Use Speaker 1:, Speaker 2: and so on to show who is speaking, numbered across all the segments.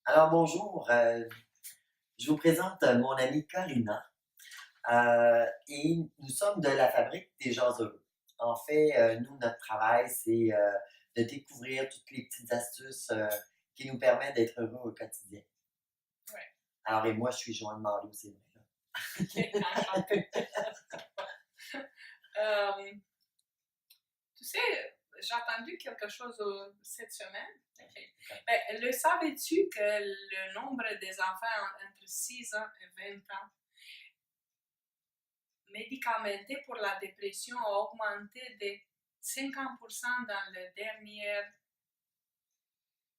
Speaker 1: Alors bonjour, je vous présente mon amie Corina et nous sommes de la fabrique des gens heureux. En fait, nous, notre travail, c'est de découvrir toutes les petites astuces qui nous permettent d'être heureux au quotidien.
Speaker 2: Ouais.
Speaker 1: Alors, et moi, je suis Joanne Marlowe, c'est vrai.
Speaker 2: OK, enchantée. Euh, Tu sais, j'ai entendu quelque chose cette semaine. OK. Ben, le savais-tu que le nombre des enfants entre 6 ans et 20 ans médicamentés pour la dépression a augmenté de 50% dans les dernières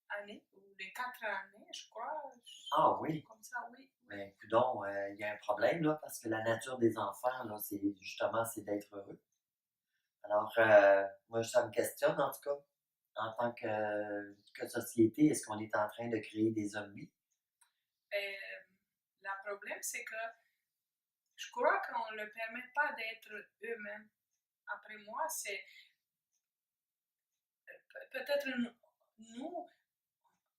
Speaker 2: années, ou les 4 années, je crois.
Speaker 1: Ah oui,
Speaker 2: Comme ça, oui.
Speaker 1: mais coudonc, il y a un problème là, parce que la nature des enfants, là, c'est justement c'est d'être heureux. Alors, moi, ça me questionne en tout cas. En tant que société, est-ce qu'on est en train de créer des zombies?
Speaker 2: Et le problème, c'est que je crois qu'on ne leur permet pas d'être eux-mêmes. Après moi, c'est peut-être nous,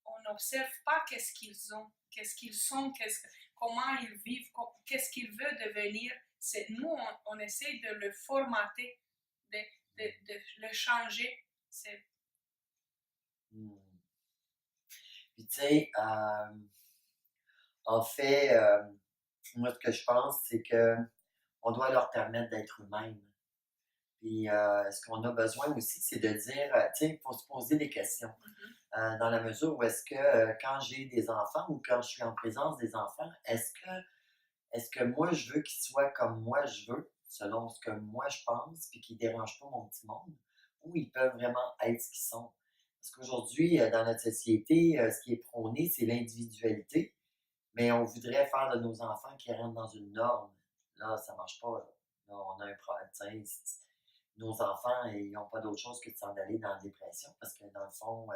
Speaker 2: on n'observe pas qu'est-ce qu'ils ont, qu'est-ce qu'ils sont, comment ils vivent, qu'est-ce qu'ils veulent devenir. C'est nous, on essaie de le formater, de, de le changer. C'est
Speaker 1: Hmm. Puis tu sais, en fait, moi ce que je pense, c'est que on doit leur permettre d'être eux-mêmes. Puis ce qu'on a besoin aussi, c'est de dire, tu sais, il faut se poser des questions.
Speaker 2: Mhm.
Speaker 1: Dans la mesure où est-ce que quand j'ai des enfants ou quand je suis en présence des enfants, est-ce que moi je veux qu'ils soient comme moi je veux, selon ce que moi je pense, puis qu'ils ne dérangent pas mon petit monde, ou ils peuvent vraiment être ce qu'ils sont? Parce qu'aujourd'hui, dans notre société, ce qui est prôné, c'est l'individualité, mais on voudrait faire de nos enfants qui rentrent dans une norme. Là, ça ne marche pas. Là, là on a un problème. Nos enfants, ils n'ont pas d'autre chose que de s'en aller dans la dépression, parce que dans le fond,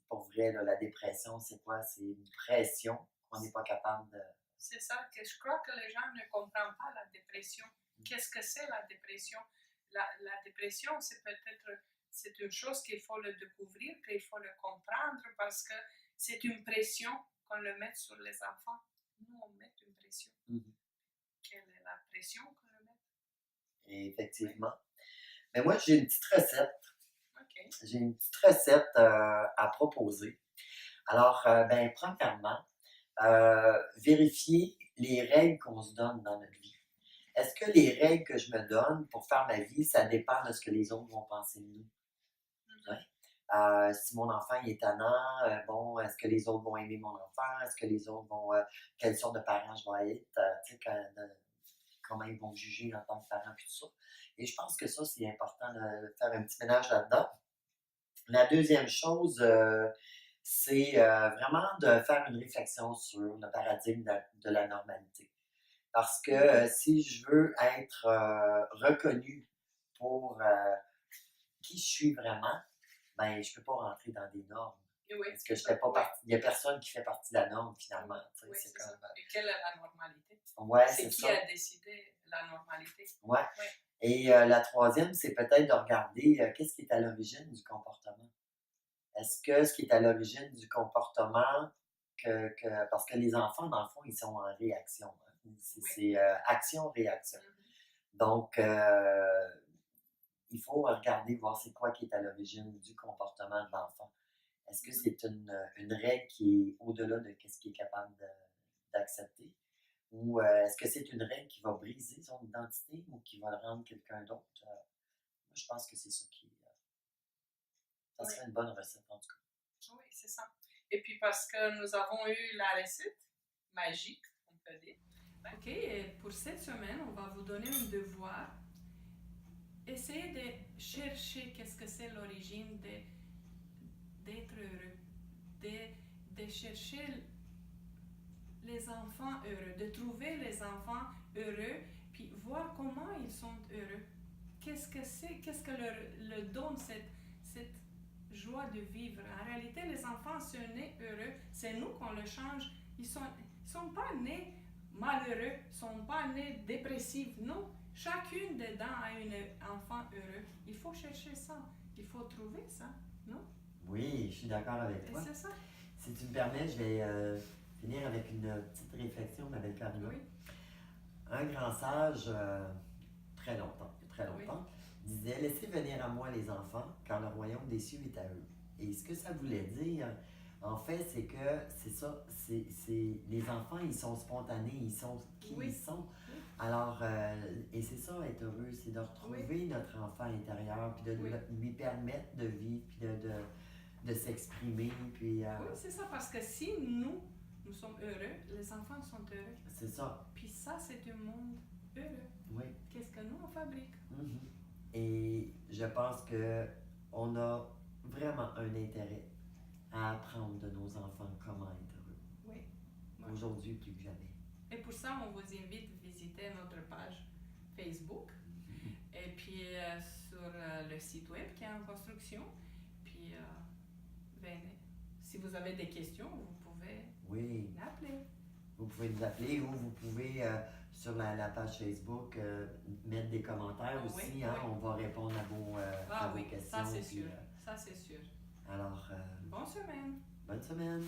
Speaker 1: pour vrai, là, la dépression, c'est quoi? C'est une pression qu'on n'est pas capable de.
Speaker 2: C'est ça que je crois que les gens ne comprennent pas la dépression. Qu'est-ce que c'est la dépression? La dépression, c'est peut-être c'est une chose qu'il faut le découvrir, qu'il faut le comprendre parce que c'est une pression qu'on le met sur les enfants. Nous, on met une pression.
Speaker 1: Mhm.
Speaker 2: Quelle est la pression qu'on le met?
Speaker 1: Et
Speaker 2: Oui.
Speaker 1: effectivement. Mais moi, j'ai une petite recette.
Speaker 2: OK.
Speaker 1: J'ai une petite recette à proposer. Alors, ben, premièrement, vérifier les règles qu'on se donne dans notre vie. Est-ce que les règles que je me donne pour faire ma vie, ça dépend de ce que les autres vont penser de nous? Ouais.
Speaker 2: Mhm.
Speaker 1: Si mon enfant il est tannant, bon, est-ce que les autres vont aimer mon enfant? Est-ce que les autres vont. Quelle sorte de parent je vais être? Tu sais, comment ils vont me juger en tant que parent, puis tout ça. Et je pense que ça, c'est important de faire un petit ménage là-dedans. La deuxième chose, c'est vraiment de faire une réflexion sur le paradigme de la normalité. Parce que si je veux être reconnu pour qui je suis vraiment, ben je peux pas rentrer dans des normes.
Speaker 2: Et oui,
Speaker 1: Parce que
Speaker 2: c'est
Speaker 1: je
Speaker 2: ça.
Speaker 1: fais pas
Speaker 2: Oui.
Speaker 1: partie. Il n'y a personne qui fait partie de la norme
Speaker 2: Oui,
Speaker 1: finalement. Tu sais,
Speaker 2: oui
Speaker 1: c'est
Speaker 2: c'est ça.
Speaker 1: comme.
Speaker 2: Et quelle est la normalité?
Speaker 1: Ouais,
Speaker 2: C'est
Speaker 1: c'est
Speaker 2: qui
Speaker 1: ça.
Speaker 2: a décidé la normalité?
Speaker 1: Ouais.
Speaker 2: Oui.
Speaker 1: Et la troisième, c'est peut-être de regarder qu'est-ce qui est à l'origine du comportement. Est-ce que ce qui est à l'origine du comportement, parce que les enfants, dans le fond, ils sont en réaction. Hein.
Speaker 2: Oui.
Speaker 1: C'est action-réaction.
Speaker 2: Mhm.
Speaker 1: Donc, il faut regarder, voir c'est quoi qui est à l'origine du comportement de l'enfant. Est-ce que
Speaker 2: Mhm.
Speaker 1: c'est une règle qui est au-delà de ce qu'il est capable d'accepter? Ou est-ce que c'est une règle qui va briser son identité ou qui va le rendre quelqu'un d'autre? Moi, je pense que c'est ça qui. Ça
Speaker 2: Oui.
Speaker 1: serait une bonne recette, en tout cas.
Speaker 2: Oui, c'est ça. Et puis parce que nous avons eu la recette magique, on peut dire. OK, et pour cette semaine, on va vous donner un devoir. Essayez de chercher qu'est-ce que c'est l'origine d'être heureux, de chercher les enfants heureux, de trouver les enfants heureux, puis voir comment ils sont heureux. Qu'est-ce que c'est, qu'est-ce que leur donne cette joie de vivre. En réalité, les enfants sont nés heureux, c'est nous qu'on le change. Ils sont pas nés malheureux, ils sont pas nés dépressifs, non. Chacune dedans a un enfant heureux. Il faut chercher ça, il faut trouver ça, non?
Speaker 1: Oui, je suis d'accord avec
Speaker 2: Et
Speaker 1: toi.
Speaker 2: c'est ça.
Speaker 1: Si tu me permets, je vais finir avec une petite réflexion, ma belle Karina.
Speaker 2: Oui,
Speaker 1: Un grand sage, très
Speaker 2: oui,
Speaker 1: longtemps, disait: Laissez venir à moi les enfants, car le royaume des cieux est à eux. Et ce que ça voulait dire, en fait, c'est que c'est ça, les enfants, ils sont spontanés, ils sont qui
Speaker 2: oui,
Speaker 1: ils sont.
Speaker 2: oui,
Speaker 1: Alors, et c'est ça, être heureux, c'est de retrouver notre enfant intérieur, puis de
Speaker 2: oui.
Speaker 1: lui permettre de vivre, puis de s'exprimer, puis
Speaker 2: Oui, c'est ça, parce que si nous sommes heureux, les enfants sont heureux.
Speaker 1: c'est ça,
Speaker 2: Puis ça, c'est un monde heureux.
Speaker 1: oui.
Speaker 2: Qu'est-ce que nous, on fabrique?
Speaker 1: Mhm. Et je pense que on a vraiment un intérêt à apprendre de nos enfants comment être heureux.
Speaker 2: Oui. Oui.
Speaker 1: Aujourd'hui plus que jamais.
Speaker 2: Et pour ça, on vous invite à visiter notre page Facebook et puis sur le site web qui est en construction. Puis venez. Si vous avez des questions, vous pouvez
Speaker 1: Oui,
Speaker 2: l'appeler.
Speaker 1: vous pouvez nous appeler ou vous pouvez sur la page Facebook mettre des commentaires
Speaker 2: Oui,
Speaker 1: aussi.
Speaker 2: oui.
Speaker 1: Hein, on va répondre à vos
Speaker 2: Oui,
Speaker 1: questions.
Speaker 2: ça c'est
Speaker 1: puis,
Speaker 2: sûr. Ça c'est sûr.
Speaker 1: alors,
Speaker 2: Bonne semaine.
Speaker 1: bonne semaine.